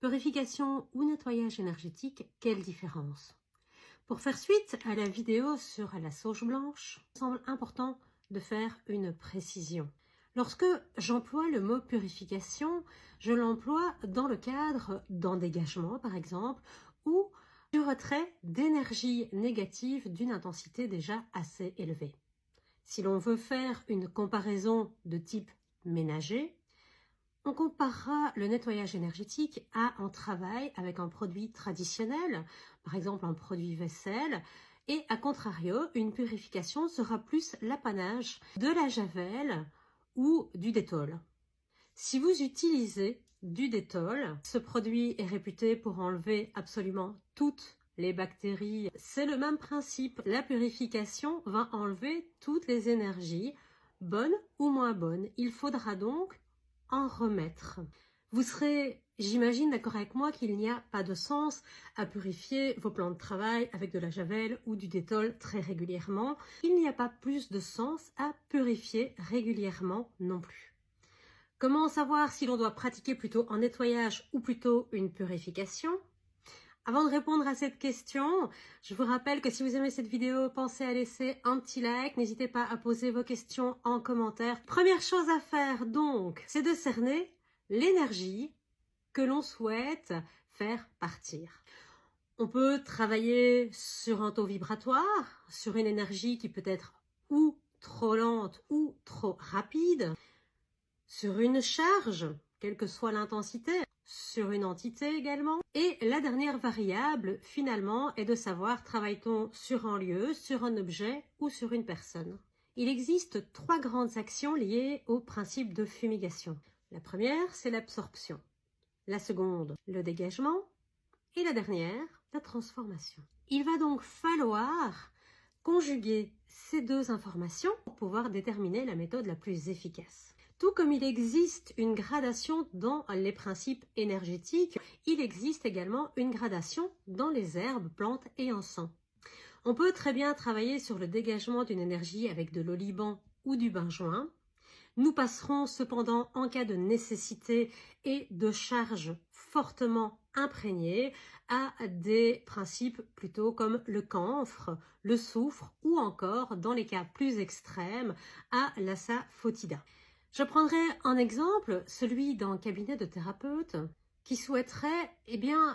Purification ou nettoyage énergétique, quelle différence? Pour faire suite à la vidéo sur la sauge blanche, il semble important de faire une précision. Lorsque j'emploie le mot purification, je l'emploie dans le cadre d'endégagement par exemple, ou du retrait d'énergie négative d'une intensité déjà assez élevée. Si l'on veut faire une comparaison de type ménager, on comparera le nettoyage énergétique à un travail avec un produit traditionnel, par exemple un produit vaisselle, et à contrario, une purification sera plus l'apanage de la javel ou du Dettol. Si vous utilisez du Dettol, ce produit est réputé pour enlever absolument toutes les bactéries. C'est le même principe, la purification va enlever toutes les énergies, bonnes ou moins bonnes. Il faudra donc en remettre. Vous serez, j'imagine, d'accord avec moi qu'il n'y a pas de sens à purifier vos plans de travail avec de la javel ou du Dettol très régulièrement. Il n'y a pas plus de sens à purifier régulièrement non plus. Comment savoir si l'on doit pratiquer plutôt un nettoyage ou plutôt une purification? Avant de répondre à cette question, je vous rappelle que si vous aimez cette vidéo, pensez à laisser un petit like. N'hésitez pas à poser vos questions en commentaire. Première chose à faire donc, c'est de cerner l'énergie que l'on souhaite faire partir. On peut travailler sur un taux vibratoire, sur une énergie qui peut être ou trop lente ou trop rapide, sur une charge, quelle que soit l'intensité, sur une entité également. Et la dernière variable, finalement, est de savoir travaille-t-on sur un lieu, sur un objet ou sur une personne. Il existe 3 grandes actions liées au principe de fumigation. La première, c'est l'absorption. La seconde, le dégagement. Et la dernière, la transformation. Il va donc falloir conjuguer ces 2 informations pour pouvoir déterminer la méthode la plus efficace. Tout comme il existe une gradation dans les principes énergétiques, il existe également une gradation dans les herbes, plantes et encens. On peut très bien travailler sur le dégagement d'une énergie avec de l'oliban ou du benjoin. Nous passerons cependant en cas de nécessité et de charge fortement imprégnée à des principes plutôt comme le camphre, le soufre ou encore, dans les cas plus extrêmes, à l'asafoetida. Je prendrai en exemple celui d'un cabinet de thérapeute qui souhaiterait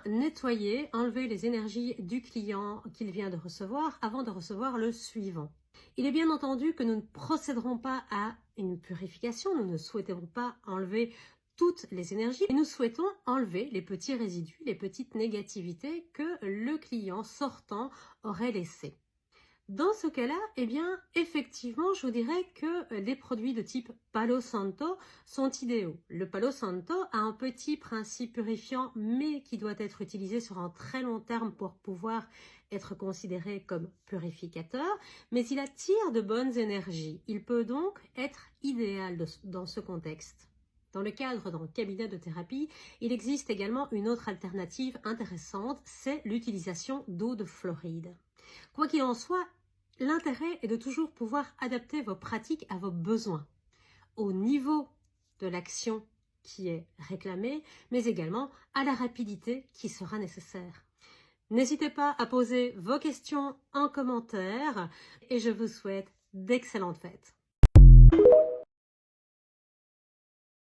nettoyer, enlever les énergies du client qu'il vient de recevoir avant de recevoir le suivant. Il est bien entendu que nous ne procéderons pas à une purification, nous ne souhaitons pas enlever toutes les énergies, mais nous souhaitons enlever les petits résidus, les petites négativités que le client sortant aurait laissées. Dans ce cas-là, effectivement, je vous dirais que les produits de type Palo Santo sont idéaux. Le Palo Santo a un petit principe purifiant, mais qui doit être utilisé sur un très long terme pour pouvoir être considéré comme purificateur, mais il attire de bonnes énergies. Il peut donc être idéal dans ce contexte. Dans le cadre d'un cabinet de thérapie, il existe également une autre alternative intéressante, c'est l'utilisation d'eau de Floride. Quoi qu'il en soit, l'intérêt est de toujours pouvoir adapter vos pratiques à vos besoins, au niveau de l'action qui est réclamée, mais également à la rapidité qui sera nécessaire. N'hésitez pas à poser vos questions en commentaire et je vous souhaite d'excellentes fêtes.